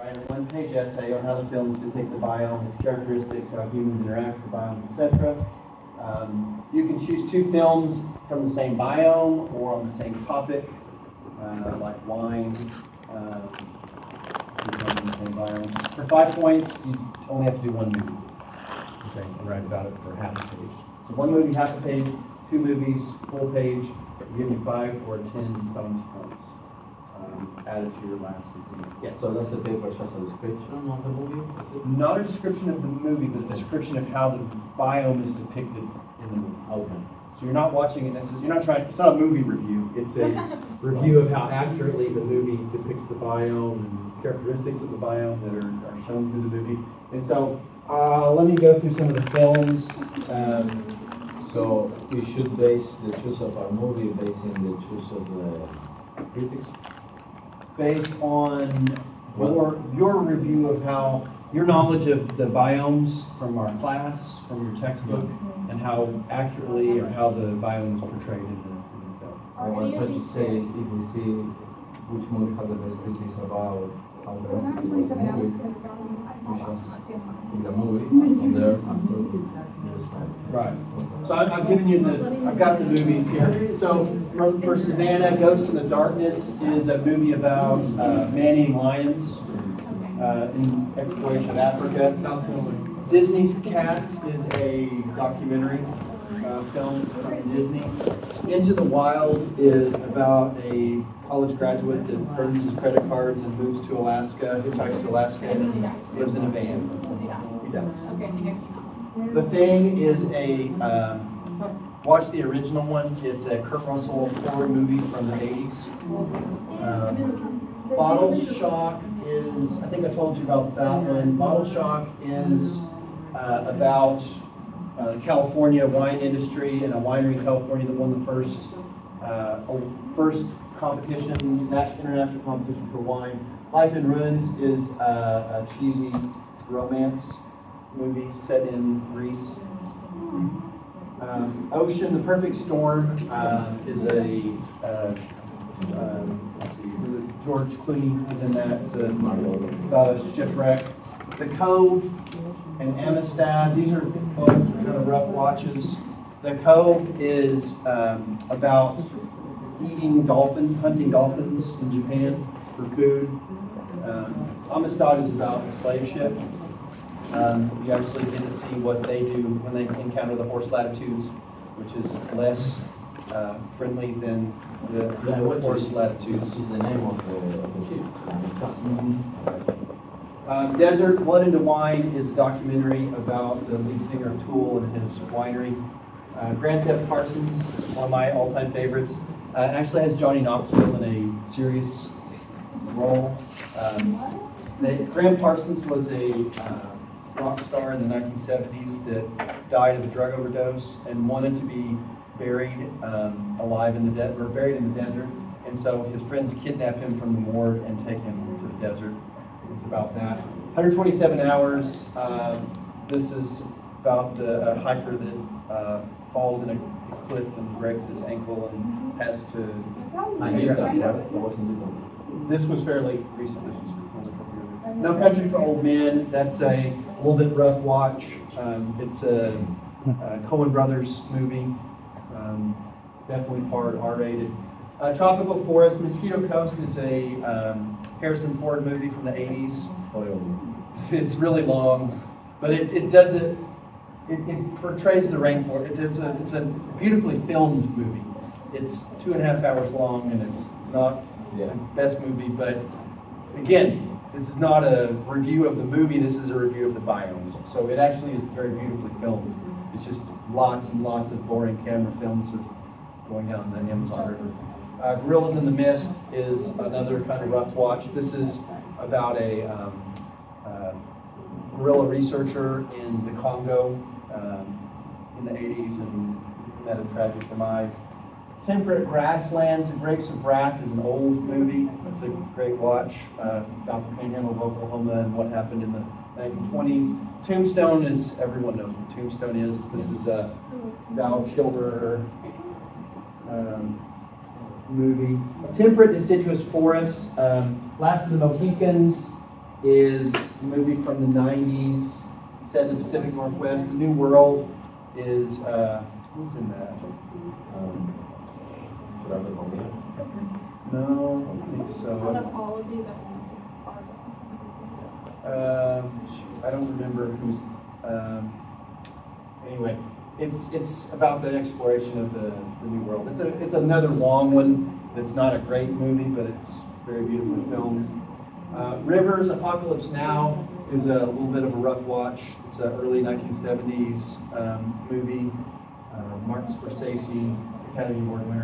Write a one-page essay on how the films depict the biome, its characteristics, how humans interact with the biome, etc. You can choose 2 films from the same biome or on the same topic, like wine. The same biome. For 5 points, you only have to do 1 movie. Okay, and write about it for half a page. So 1 movie, half a page, 2 movies, full page. We'll give you 5 or 10 bonus points added to your last exam. Yeah, so that's the paper, just a description of the movie? Is it? Not a description of the movie, but a description of how the biome is depicted in the movie. Okay. So you're not watching it necessarily, you're not trying, it's not a movie review, it's a review of how accurately the movie depicts the biome and characteristics of the biome that are shown through the movie. And so, let me go through some of the films. So we should base the choice of our movie based on the choice of the critics? Based on your review of how, your knowledge of the biomes from our class, from your textbook, and how accurately or how the biome is portrayed in the film. What I'm trying to say is if we see which movie has the best critics about how the rest of the movie, we just see the movie from there and Right. So I've given you I've got the movies here. So for Savannah, Ghost in the Darkness is a movie about man-eating lions in exploration of Africa. Disney's Cats is a documentary film from Disney. Into the Wild is about a college graduate that burns his credit cards and moves to Alaska, hitchhikes to Alaska, and lives in a van. He does. The Thing is watch the original one. It's a Kurt Russell horror movie from the 80s. Bottle Shock is, I think I told you about that one. Bottle Shock is about the California wine industry and a winery in California that won the first competition, international competition for wine. Life in Ruins is a cheesy romance movie set in Greece. Ocean, The Perfect Storm is let's see, George Clooney is in that. It's about a shipwreck. The Cove and Amistad, these are both kind of rough watches. The Cove is about hunting dolphins in Japan for food. Amistad is about a slave ship. You actually get to see what they do when they encounter the horse latitudes, which is less friendly than the horse latitudes. This is the name of the ship. Desert, Blood into Wine is a documentary about the lead singer of Tool and his winery. Grand Theft Parsons, one of my all-time favorites, actually has Johnny Knoxville in a serious role. Graham Parsons was a rock star in the 1970s that died of a drug overdose and wanted to be buried alive in the desert, or buried in the desert. And so his friends kidnap him from the morgue and take him to the desert. It's about that. 127 Hours. This is about the hiker that falls in a cliff and breaks his ankle and has to figure out how to get out. This was fairly recent. This was only a couple years ago. No Country for Old Men. That's a little bit rough watch. It's a Coen Brothers movie. Definitely hard, R-rated. Tropical Forest, Mosquito Coast is a Harrison Ford movie from the 80s. It's really long, but it portrays the rainforest. It's a beautifully filmed movie. It's 2.5 hours long, and it's not the best movie, but again, this is not a review of the movie, this is a review of the biomes. So it actually is very beautifully filmed. It's just lots and lots of boring camera films of going down the Amazon River. Gorillas in the Mist is another kind of rough watch. This is about a gorilla researcher in the Congo in the 80s and had a tragic demise. Temperate Grasslands, The Grapes of Wrath is an old movie. It's a great watch about the Panhandle of Oklahoma and what happened in the 1920s. Tombstone is, everyone knows what Tombstone is. This is a Val Kilmer movie. Temperate Deciduous Forest, Last of the Mohicans is a movie from the 90s, set in the Pacific Northwest. The New World is, who's in that? No, I don't think Out so. of all of these, I don't remember who's, anyway, it's about the exploration of the New World. It's another long one. It's not a great movie, but it's very beautifully filmed. Rivers, Apocalypse Now is a little bit of a rough watch. It's an early 1970s movie. Martin Scorsese, Academy Award winner.